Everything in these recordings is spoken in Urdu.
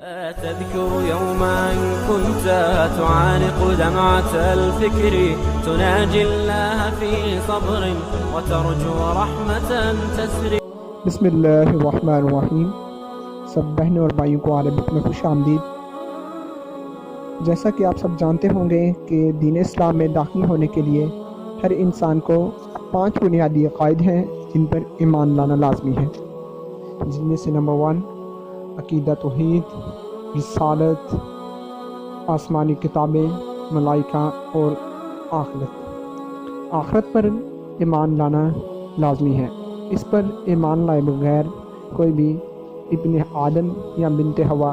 تذكر يوما كنت تعانق دمعة الفكر تناجي الله في صبر وترجو رحمة تسري. بسم اللہ الرحمن الرحیم. سب بہنوں اور بھائیوں کو عربک میں خوش آمدید. جیسا کہ آپ سب جانتے ہوں گے کہ دین اسلام میں داخل ہونے کے لیے ہر انسان کو 5 بنیادی عقائد ہیں جن پر ایمان لانا لازمی ہے، جن میں سے نمبر 1 عقیدہ توحید، رسالت، آسمانی کتابیں، ملائکہ اور آخرت پر ایمان لانا لازمی ہے. اس پر ایمان لائے بغیر کوئی بھی ابن آدم یا بنت ہوا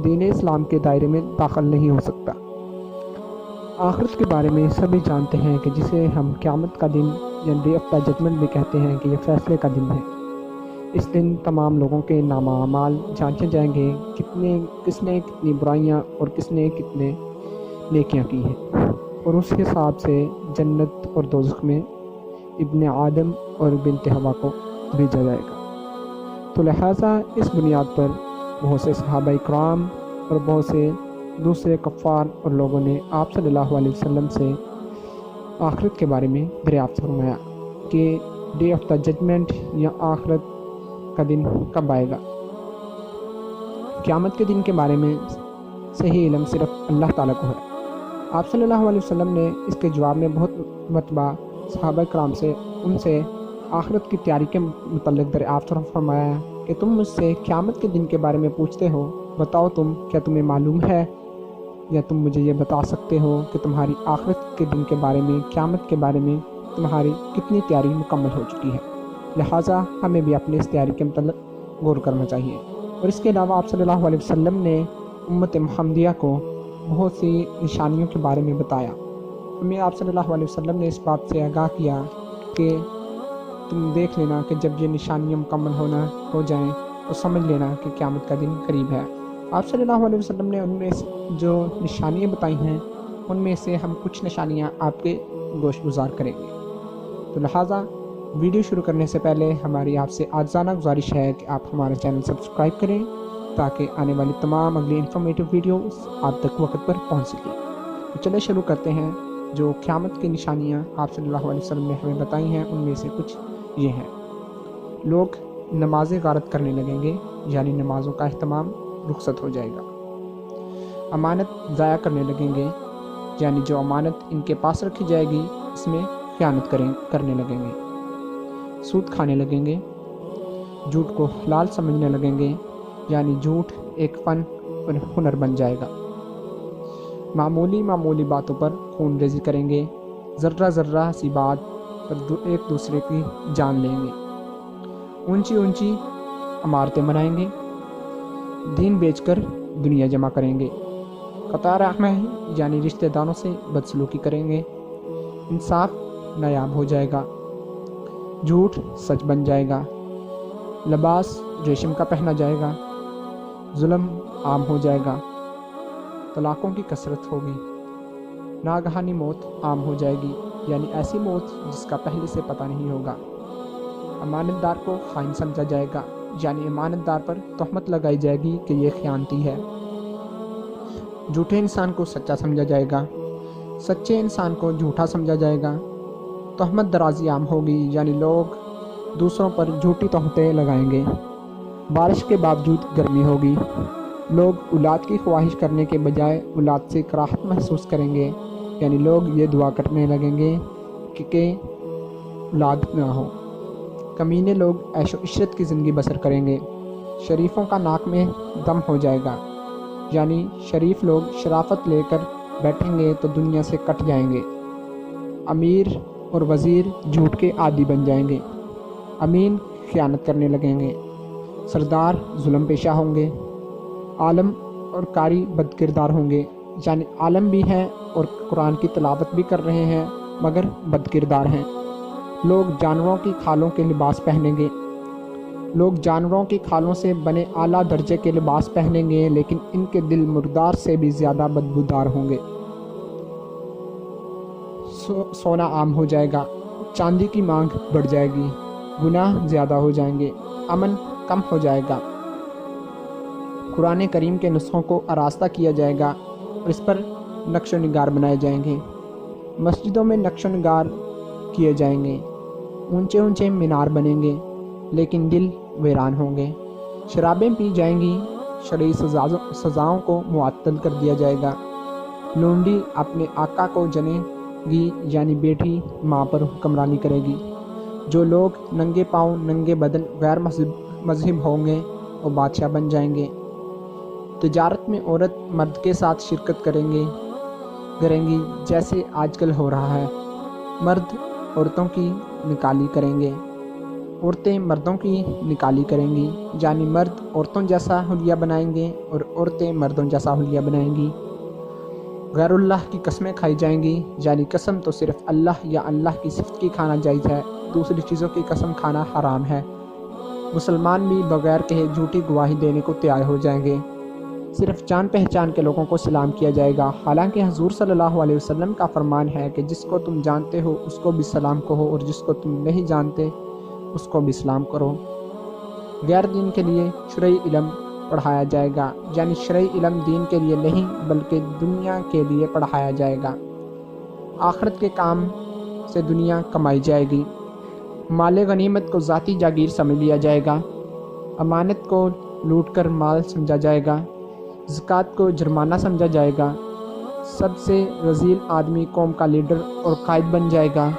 دین اسلام کے دائرے میں داخل نہیں ہو سکتا. آخرت کے بارے میں سبھی جانتے ہیں کہ جسے ہم قیامت کا دن یا ڈے آف دا ججمنٹ بھی کہتے ہیں کہ یہ فیصلے کا دن ہے. اس دن تمام لوگوں کے نامہ اعمال جانچے جائیں گے، کس نے کتنی برائیاں اور کس نے کتنے نیکیاں کی ہیں، اور اس حساب سے جنت اور دوزخ میں ابن آدم اور بنت ہوا کو بھیجا جائے گا. تو لہٰذا اس بنیاد پر بہت سے صحابہ کرام اور بہت سے دوسرے کفار اور لوگوں نے آپ صلی اللہ علیہ وسلم سے آخرت کے بارے میں دریافت فرمایا کہ ڈے آف دا ججمنٹ یا آخرت کا دن کب آئے گا. قیامت کے دن کے بارے میں صحیح علم صرف اللہ تعالیٰ کو ہے. آپ صلی اللہ علیہ وسلم نے اس کے جواب میں بہت مرتبہ صحابہ کرام سے ان سے آخرت کی تیاری کے متعلق دریافت فرمایا کہ تم مجھ سے قیامت کے دن کے بارے میں پوچھتے ہو، بتاؤ کیا تمہیں معلوم ہے، یا تم مجھے یہ بتا سکتے ہو کہ تمہاری آخرت کے دن کے بارے میں، قیامت کے بارے میں تمہاری کتنی تیاری مکمل ہو چکی ہے. لہٰذا ہمیں بھی اپنی اس تیاری کے متعلق غور کرنا چاہیے. اور اس کے علاوہ آپ صلی اللہ علیہ وسلم نے امت محمدیہ کو بہت سی نشانیوں کے بارے میں بتایا. ہمیں آپ صلی اللہ علیہ وسلم نے اس بات سے آگاہ کیا کہ تم دیکھ لینا کہ جب یہ نشانیاں مکمل ہو جائیں تو سمجھ لینا کہ قیامت کا دن قریب ہے. آپ صلی اللہ علیہ وسلم نے ان میں جو نشانیاں بتائی ہیں ان میں سے ہم کچھ نشانیاں آپ کے گوش گزار کریں گے. تو لہٰذا ویڈیو شروع کرنے سے پہلے ہماری آپ سے عاجزانہ گزارش ہے کہ آپ ہمارا چینل سبسکرائب کریں تاکہ آنے والی تمام اگلی انفارمیٹیو ویڈیوز آپ تک وقت پر پہنچ سکیں. تو چلے شروع کرتے ہیں. جو قیامت کی نشانیاں آپ صلی اللہ علیہ وسلم نے ہمیں بتائی ہیں ان میں سے کچھ یہ ہیں. لوگ نمازیں غارت کرنے لگیں گے، یعنی نمازوں کا اہتمام رخصت ہو جائے گا. امانت ضائع کرنے لگیں گے، یعنی جو امانت ان کے پاس رکھی جائے گی اس میں خیانت کرنے لگیں گے. سود کھانے لگیں گے. جھوٹ کو حلال سمجھنے لگیں گے، یعنی جھوٹ ایک فن اور ہنر بن جائے گا. معمولی باتوں پر خون ریزی کریں گے. ذرہ سی بات پر ایک دوسرے کی جان لیں گے. اونچی عمارتیں بنائیں گے. دین بیچ کر دنیا جمع کریں گے. قطع رحم یعنی رشتہ داروں سے بدسلوکی کریں گے. انصاف نایاب ہو جائے گا. جھوٹ سچ بن جائے گا. لباس ریشم کا پہنا جائے گا. ظلم عام ہو جائے گا. طلاقوں کی کثرت ہوگی. ناگہانی موت عام ہو جائے گی، یعنی ایسی موت جس کا پہلے سے پتہ نہیں ہوگا. امانت دار کو خائن سمجھا جائے گا، یعنی امانت دار پر تہمت لگائی جائے گی کہ یہ خیانتی ہے. جھوٹے انسان کو سچا سمجھا جائے گا. سچے انسان کو جھوٹا سمجھا جائے گا. تہمت درازی عام ہوگی، یعنی لوگ دوسروں پر جھوٹی تہمتیں لگائیں گے. بارش کے باوجود گرمی ہوگی. لوگ اولاد کی خواہش کرنے کے بجائے اولاد سے کراہت محسوس کریں گے، یعنی لوگ یہ دعا کرنے لگیں گے کہ اولاد نہ ہو. کمینے لوگ عیش و عشرت کی زندگی بسر کریں گے. شریفوں کا ناک میں دم ہو جائے گا، یعنی شریف لوگ شرافت لے کر بیٹھیں گے تو دنیا سے کٹ جائیں گے. امیر اور وزیر جھوٹ کے عادی بن جائیں گے. امین خیانت کرنے لگیں گے. سردار ظلم پیشہ ہوں گے. عالم اور قاری بد کردار ہوں گے، یعنی عالم بھی ہیں اور قرآن کی تلاوت بھی کر رہے ہیں مگر بد کردار ہیں. لوگ جانوروں کی کھالوں کے لباس پہنیں گے. لوگ جانوروں کی کھالوں سے بنے اعلیٰ درجے کے لباس پہنیں گے، لیکن ان کے دل مردار سے بھی زیادہ بدبودار ہوں گے. سونا عام ہو جائے گا. چاندی کی مانگ بڑھ جائے گی. گناہ زیادہ ہو جائیں گے. امن کم ہو جائے گا. قرآن کریم کے نسخوں کو آراستہ کیا جائے گا اور اس پر نقش و نگار بنائے جائیں گے۔ مسجدوں میں نقش و نگار کیے جائیں گے، اونچے اونچے مینار بنیں گے، لیکن دل ویران ہوں گے۔ شرابیں پی جائیں گی، شرعی سزاؤں کو معطل کر دیا جائے گا۔ لونڈی اپنے آقا کو جنے گی، یعنی بیٹی ماں پر حکمرانی کرے گی۔ جو لوگ ننگے پاؤں ننگے بدن غیر مذہب ہوں گے وہ بادشاہ بن جائیں گے۔ تجارت میں عورت مرد کے ساتھ شرکت کریں گی جیسے آج کل ہو رہا ہے۔ مرد عورتوں کی نکالی کریں گے، عورتیں مردوں کی نکالی کریں گی، یعنی مرد عورتوں جیسا حلیہ بنائیں گے اور عورتیں مردوں جیسا حلیہ بنائیں گی۔ غیر اللہ کی قسمیں کھائی جائیں گی، یعنی قسم تو صرف اللہ یا اللہ کی صفت کی کھانا جائز ہے، دوسری چیزوں کی قسم کھانا حرام ہے۔ مسلمان بھی بغیر کہے جھوٹی گواہی دینے کو تیار ہو جائیں گے۔ صرف جان پہچان کے لوگوں کو سلام کیا جائے گا، حالانکہ حضور صلی اللہ علیہ وسلم کا فرمان ہے کہ جس کو تم جانتے ہو اس کو بھی سلام کہو اور جس کو تم نہیں جانتے اس کو بھی سلام کرو۔ غیر دین کے لیے شرعی علم پڑھایا جائے گا، یعنی شرعی علم دین کے لیے نہیں بلکہ دنیا کے لیے پڑھایا جائے گا۔ آخرت کے کام سے دنیا کمائی جائے گی۔ مال غنیمت کو ذاتی جاگیر سمجھ لیا جائے گا، امانت کو لوٹ کر مال سمجھا جائے گا، زکوٰۃ کو جرمانہ سمجھا جائے گا۔ سب سے رذیل آدمی قوم کا لیڈر اور قائد بن جائے گا۔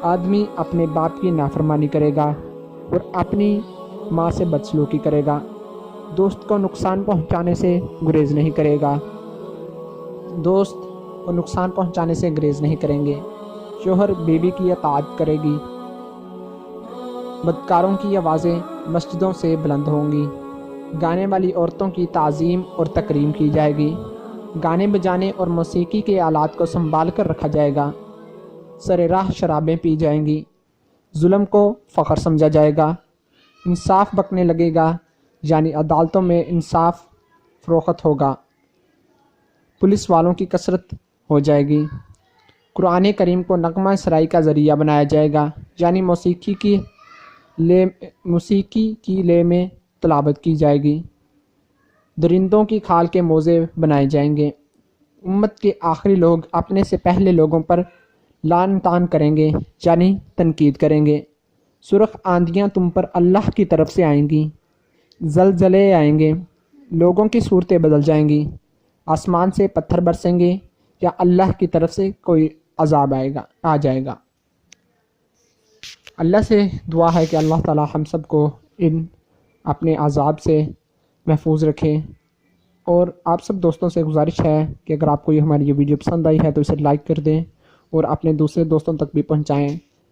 آدمی اپنے باپ کی نافرمانی کرے گا اور اپنی ماں سے بدسلوکی کرے گا۔ دوست کو نقصان پہنچانے سے گریز نہیں کرے گا، دوست کو نقصان پہنچانے سے گریز نہیں کریں گے۔ شوہر بیوی کی اطاعت کرے گی۔ بدکاروں کی آوازیں مسجدوں سے بلند ہوں گی۔ گانے والی عورتوں کی تعظیم اور تکریم کی جائے گی۔ گانے بجانے اور موسیقی کے آلات کو سنبھال کر رکھا جائے گا۔ سر راہ شرابیں پی جائیں گی۔ ظلم کو فخر سمجھا جائے گا۔ انصاف بکنے لگے گا، یعنی عدالتوں میں انصاف فروخت ہوگا۔ پولیس والوں کی کثرت ہو جائے گی۔ قرآن کریم کو نغمہ سرائی کا ذریعہ بنایا جائے گا، یعنی موسیقی کی لے میں تلاوت کی جائے گی۔ درندوں کی کھال کے موزے بنائے جائیں گے۔ امت کے آخری لوگ اپنے سے پہلے لوگوں پر لعن طعن کریں گے، یعنی تنقید کریں گے۔ سرخ آندیاں تم پر اللہ کی طرف سے آئیں گی، زلزلے آئیں گے، لوگوں کی صورتیں بدل جائیں گی، آسمان سے پتھر برسیں گے یا اللہ کی طرف سے کوئی عذاب آ جائے گا۔ اللہ سے دعا ہے کہ اللہ تعالی ہم سب کو ان اپنے عذاب سے محفوظ رکھے، اور آپ سب دوستوں سے گزارش ہے کہ اگر آپ کو ہماری یہ ویڈیو پسند آئی ہے تو اسے لائک کر دیں اور اپنے دوسرے دوستوں تک بھی پہنچائیں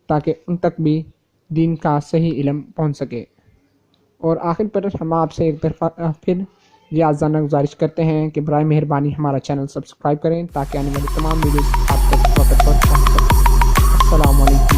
تاکہ ان تک بھی دین کا صحیح علم پہنچ سکے۔ اور آخر پر ہم آپ سے ایک دفعہ پھر یہ عاجزانہ گزارش کرتے ہیں کہ برائے مہربانی ہمارا چینل سبسکرائب کریں تاکہ آنے والی تمام ویڈیوز آپ تک وقت پر پہنچ سکیں۔ السلام علیکم۔